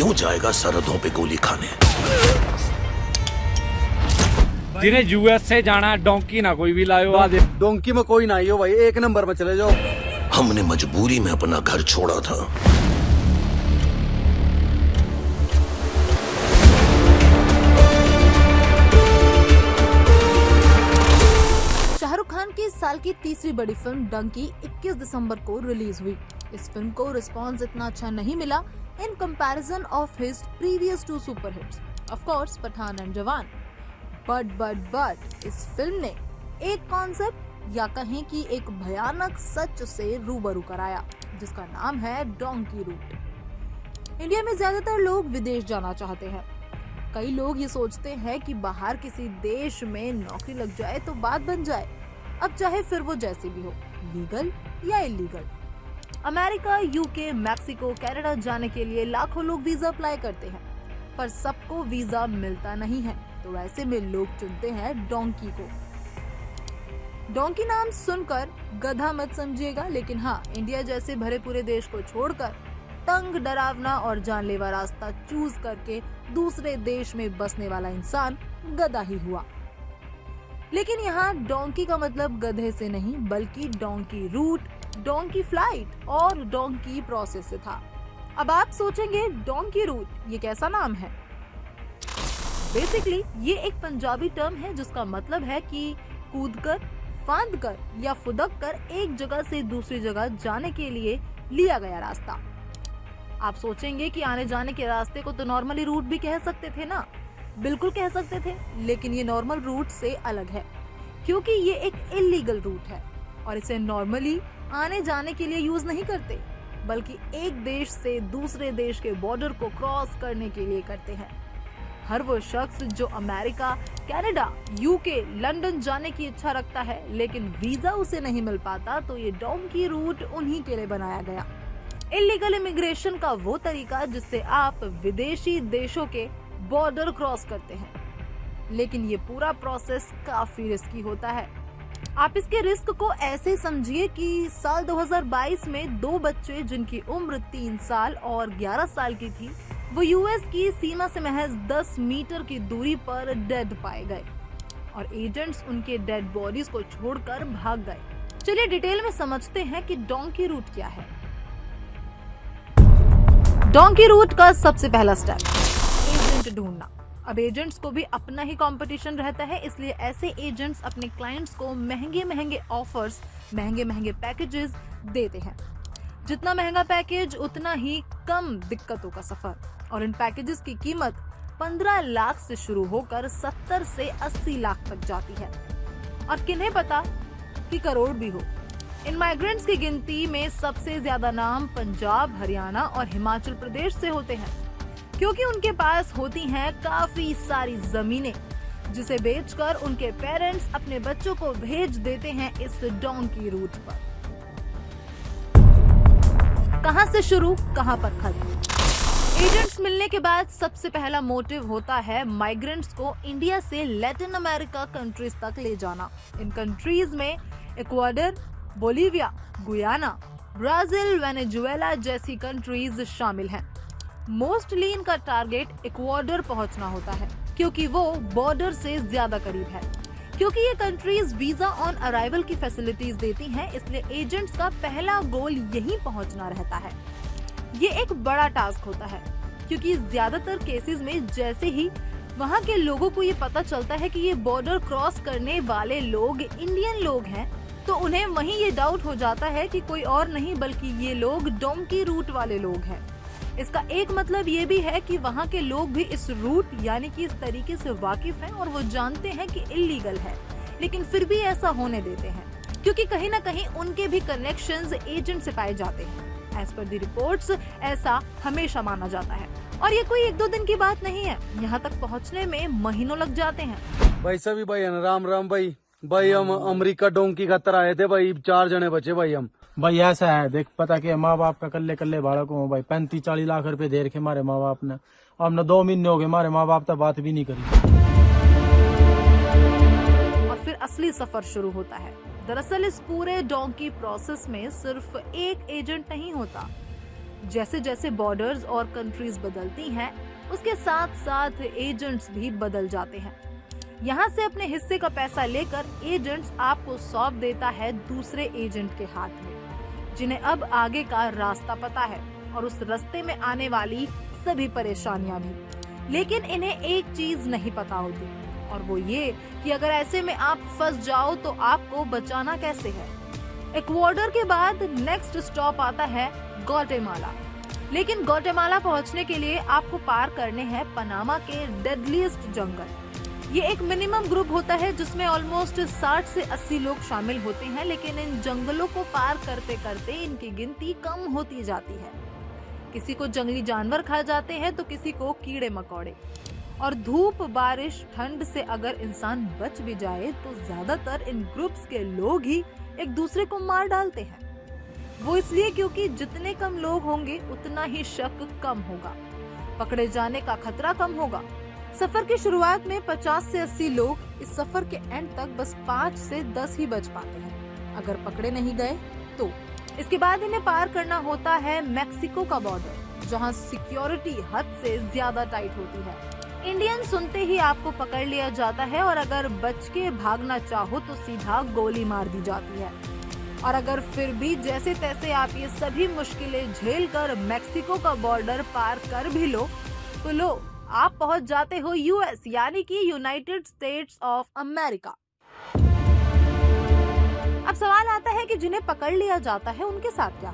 क्यों जाएगा सरहदों पे गोली खाने। जिन्हें यूएस से जाना है डोंकी ना कोई भी लायो आ दे। डोंकी में कोई ना आइयो भाई, एक नंबर में चले जाओ। हमने मजबूरी में अपना घर छोड़ा था। शाहरुख खान की इस साल की तीसरी बड़ी फिल्म डंकी 21 दिसंबर को रिलीज हुई। इस फिल्म को रिस्पांस इतना अच्छा नहीं मिला in comparison of his previous two super hits, of course Pathaan and Jawan. But इस फिल्म ने एक कॉन्सेप्ट या कहें कि एक भयानक सच से रूबरू कराया, जिसका नाम है डोंकी रूट। इंडिया में ज्यादातर लोग विदेश जाना चाहते हैं। कई लोग ये सोचते हैं कि बाहर किसी देश में नौकरी लग जाए तो बात बन जाए, अब चाहे फिर वो जैसी भी हो, लीगल या illegal. America, UK, Mexico, Canada जाने के लिए लाखों लोग वीजा अप्लाई करते हैं, पर सबको वीजा मिलता नहीं है। तो ऐसे में लोग चुनते हैं डोंकी को। डोंकी नाम सुनकर गधा मत समझिएगा, लेकिन हाँ, इंडिया जैसे भरे पूरे देश को छोड़कर तंग, डरावना और जानलेवा रास्ता चूज करके दूसरे देश में बसने वाला इंसान गधा ही हुआ। लेकिन यहाँ डोंकी का मतलब गधे से नहीं, बल्कि डोंकी रूट, डोंकी फ्लाइट और डोंकी प्रोसेस से था। अब आप सोचेंगे डोंकी रूट ये कैसा नाम है? बेसिकली ये एक पंजाबी टर्म है जिसका मतलब है कि कूदकर, फांदकर या फुदक कर एक जगह से दूसरी जगह जाने के लिए लिया गया रास्ता। आप सोचेंगे कि आने जाने के रास्ते को तो नॉर्मली रूट भी कह सकते थे ना। बिल्कुल कह सकते थे, लेकिन ये नॉर्मल रूट से अलग है, क्योंकि ये एक इलीगल रूट है और इसे नॉर्मली आने जाने के लिए यूज नहीं करते, बल्कि एक देश से दूसरे देश के बॉर्डर को क्रॉस करने के लिए करते हैं। हर वो शख्स जो अमेरिका, कनाडा, यूके, लंदन जाने की इच्छा रखता है, लेकिन वीजा उसे नहीं मिल पाता, तो ये डोंकी रूट उन्हीं के लिए बनाया गया। इलीगल इमिग्रेशन का वो तरीका जिससे आप विदेशी देशों के बॉर्डर क्रॉस करते हैं, लेकिन ये पूरा प्रोसेस काफी रिस्की होता है। आप इसके रिस्क को ऐसे समझिए कि साल 2022 में 2 बच्चे जिनकी उम्र 3 साल और 11 साल की थी, वो यूएस की सीमा से महज 10 मीटर की दूरी पर डेड पाए गए और एजेंट्स उनके डेड बॉडीज को छोड़कर भाग गए। चलिए डिटेल में समझते हैं कि डोंकी रूट क्या है। डोंकी रूट का सबसे पहला स्टेप, एजेंट ढूंढना। अब एजेंट्स को भी अपना ही कंपटीशन रहता है, इसलिए ऐसे एजेंट्स अपने क्लाइंट्स को महंगे महंगे ऑफर्स, महंगे महंगे पैकेजेस देते हैं। जितना महंगा पैकेज उतना ही कम दिक्कतों का सफर, और इन पैकेजेस की कीमत 15 लाख से शुरू होकर 70 से 80 लाख तक जाती है, और किन्हें पता कि करोड़ भी हो। इन माइग्रेंट्स की गिनती में सबसे ज्यादा नाम पंजाब, हरियाणा और हिमाचल प्रदेश से होते हैं, क्योंकि उनके पास होती हैं काफी सारी जमीनें, जिसे बेचकर उनके पेरेंट्स अपने बच्चों को भेज देते हैं इस डोंकी रूट पर। कहां से शुरू, कहां पर खत्म? एजेंट्स मिलने के बाद सबसे पहला मोटिव होता है माइग्रेंट्स को इंडिया से लैटिन अमेरिका कंट्रीज तक ले जाना। इन कंट्रीज में Ecuador, Bolivia, Guyana, Brazil, Venezuela जैसी कंट्रीज शामिल हैं। मोस्टली इनका टारगेट इक्वाडोर पहुंचना होता है, क्योंकि वो बॉर्डर से ज्यादा करीब है। क्योंकि ये कंट्रीज वीजा ऑन अराइवल की फैसिलिटीज देती हैं, इसलिए एजेंट्स का पहला गोल यहीं पहुंचना रहता है। ये एक बड़ा टास्क होता है, क्योंकि ज्यादातर केसेस में जैसे ही वहाँ के लोगों को ये पता चलता है कि ये बॉर्डर क्रॉस करने वाले लोग इंडियन लोग हैं, तो उन्हें वहीं ये डाउट हो जाता है कि कोई और नहीं बल्कि ये लोग डोंकी रूट वाले लोग हैं। इसका एक मतलब ये भी है कि वहाँ के लोग भी इस रूट यानी कि इस तरीके से वाकिफ हैं और वो जानते हैं कि इलीगल है, लेकिन फिर भी ऐसा होने देते हैं, क्योंकि कहीं ना कहीं उनके भी कनेक्शंस एजेंट से पाए जाते हैं। एज पर द रिपोर्ट्स ऐसा हमेशा माना जाता है, और ये कोई 1-2 दिन की बात नहीं है, यहाँ तक पहुँचने में महीनों लग जाते हैं। भाई सभी भाई राम राम भाई हम अमेरिका डोंकी खातर आए थे भाई, 4 जने बचे भाई हम। भाई ऐसा है, देख पता कि माँ बाप का कल्ले कल्ले बालक हूँ भाई, 35-40 लाख रुपए दे रखे हमारे माँ बाप ने। हमने 2 महीने हो गए हमारे माँ बाप तक बात भी नहीं करी। और फिर असली सफर शुरू होता है। दरअसल इस पूरे डोंकी प्रोसेस में सिर्फ एक एजेंट नहीं होता, जैसे जैसे बॉर्डर्स और कंट्रीज बदलती हैं, उसके साथ साथ एजेंट्स भी बदल जाते हैं। यहाँ से अपने हिस्से का पैसा लेकर एजेंट्स आपको सौंप देता है दूसरे एजेंट के हाथ में, जिन्हें अब आगे का रास्ता पता है और उस रास्ते में आने वाली सभी परेशानियां भी। लेकिन इन्हें एक चीज नहीं पता होती, और वो ये कि अगर ऐसे में आप फंस जाओ तो आपको बचाना कैसे है। इक्वाडोर के बाद नेक्स्ट स्टॉप आता है ग्वाटेमाला। लेकिन ग्वाटेमाला पहुंचने के लिए आपको पार करने हैं पनामा के डेडलीस्ट जंगल। ये एक मिनिमम ग्रुप होता है जिसमें ऑलमोस्ट 60 से 80 लोग शामिल होते हैं, लेकिन इन जंगलों को पार करते करते इनकी गिनती कम होती जाती है। किसी को जंगली जानवर खा जाते हैं तो किसी को कीड़े मकोड़े, और धूप, बारिश, ठंड से अगर इंसान बच भी जाए तो ज्यादातर इन ग्रुप्स के लोग ही एक दूसरे को मार डालते हैं। वो इसलिए क्योंकि जितने कम लोग होंगे उतना ही शक कम होगा, पकड़े जाने का खतरा कम होगा। सफर की शुरुआत में 50 से 80 लोग, इस सफर के एंड तक बस 5 से 10 ही बच पाते हैं अगर पकड़े नहीं गए तो। इसके बाद इन्हें पार करना होता है मैक्सिको का बॉर्डर, जहां सिक्योरिटी हद से ज्यादा टाइट होती है। इंडियन सुनते ही आपको पकड़ लिया जाता है, और अगर बच के भागना चाहो तो सीधा गोली मार दी जाती है। और अगर फिर भी जैसे तैसे आप ये सभी मुश्किलें झेल कर मैक्सिको का बॉर्डर पार कर भी लो तो लो, आप पहुंच जाते हो यूएस, यानी कि यूनाइटेड स्टेट्स ऑफ अमेरिका। अब सवाल आता है कि जिन्हें पकड़ लिया जाता है उनके साथ क्या?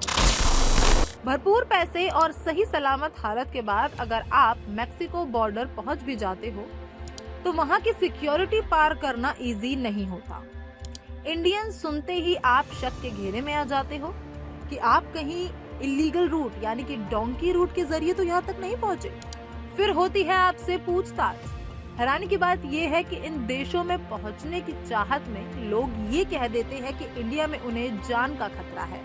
भरपूर पैसे और सही सलामत हालत के बाद अगर आप मैक्सिको बॉर्डर पहुंच भी जाते हो तो वहां की सिक्योरिटी पार करना इजी नहीं होता। इंडियन सुनते ही आप शक के घेरे में आ जाते हो कि आप कहीं इलीगल रूट यानी कि डोंकी रूट के जरिए तो यहाँ तक नहीं पहुंचे। फिर होती है आपसे पूछताछ। हैरानी की बात यह है कि इन देशों में पहुंचने की चाहत में लोग ये कह देते हैं कि इंडिया में उन्हें जान का खतरा है,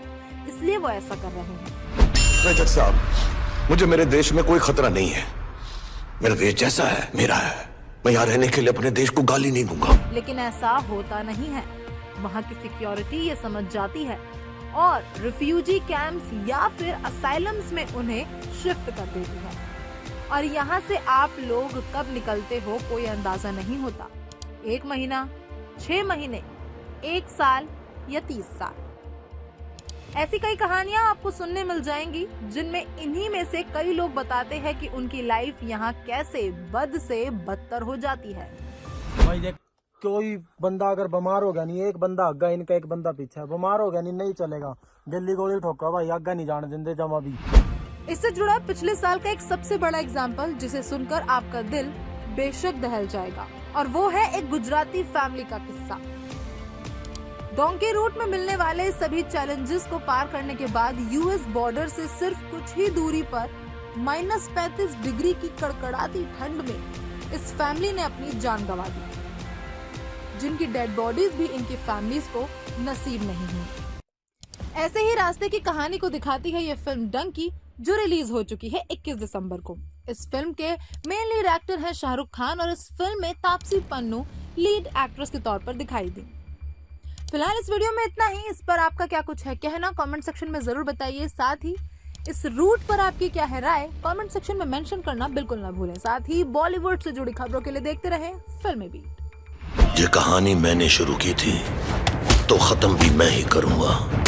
इसलिए वो ऐसा कर रहे हैं। जज साहब, मुझे मेरे देश में कोई खतरा नहीं है। मेरा देश जैसा है मेरा है, मैं यहाँ रहने के लिए अपने देश को गाली नहीं दूंगा। लेकिन ऐसा होता नहीं है। वहाँ की सिक्योरिटी ये समझ जाती है और रिफ्यूजी कैंप्स या फिर असाइलम्स में उन्हें शिफ्ट कर देती है। और यहाँ से आप लोग कब निकलते हो कोई अंदाजा नहीं होता। 1 महीना, 6 महीने, 1 साल या 30 साल। ऐसी कई कहानियां आपको सुनने मिल जाएंगी, जिनमें इन्हीं में से कई लोग बताते हैं कि उनकी लाइफ यहाँ कैसे बद से बदतर हो जाती है। भाई देख, कोई बंदा अगर बीमार हो गया, नहीं एक बंदा आगा, इनका एक बंदा पीछे है, बीमार हो गया नहीं चलेगा, जल्दी गोली ठोका भाई, आगा नहीं जाने देंगे जमा भी। इससे जुड़ा पिछले साल का एक सबसे बड़ा एग्जाम्पल जिसे सुनकर आपका दिल बेशक दहल जाएगा, और वो है एक गुजराती फैमिली का किस्सा। डोंकी रूट में मिलने वाले सभी चैलेंजेस को पार करने के बाद यूएस बॉर्डर से सिर्फ कुछ ही दूरी पर -35 डिग्री की कड़कड़ाती ठंड में इस फैमिली ने अपनी जान गंवा दी, जिनकी डेड बॉडीज भी इनकी फैमिलीज को नसीब नहीं हुई। ऐसे ही रास्ते की कहानी को दिखाती है ये फिल्म डंकी, जो रिलीज हो चुकी है 21 दिसंबर को। इस फिल्म के मेन लीड एक्टर हैं शाहरुख खान, और इस फिल्म में तापसी पन्नू लीड एक्ट्रेस के तौर पर दिखाई दी। फिलहाल इस वीडियो में इतना ही। इस पर आपका क्या कुछ है कहना, कमेंट सेक्शन में जरूर बताइए। साथ ही इस रूट पर आपकी क्या है राय, कमेंट सेक्शन में मेंशन करना बिल्कुल ना भूलें। साथ ही बॉलीवुड से जुड़ी खबरों के लिए देखते रहें फिल्मी बीट। ये कहानी मैंने शुरू की थी तो खत्म भी मैं ही करूंगा।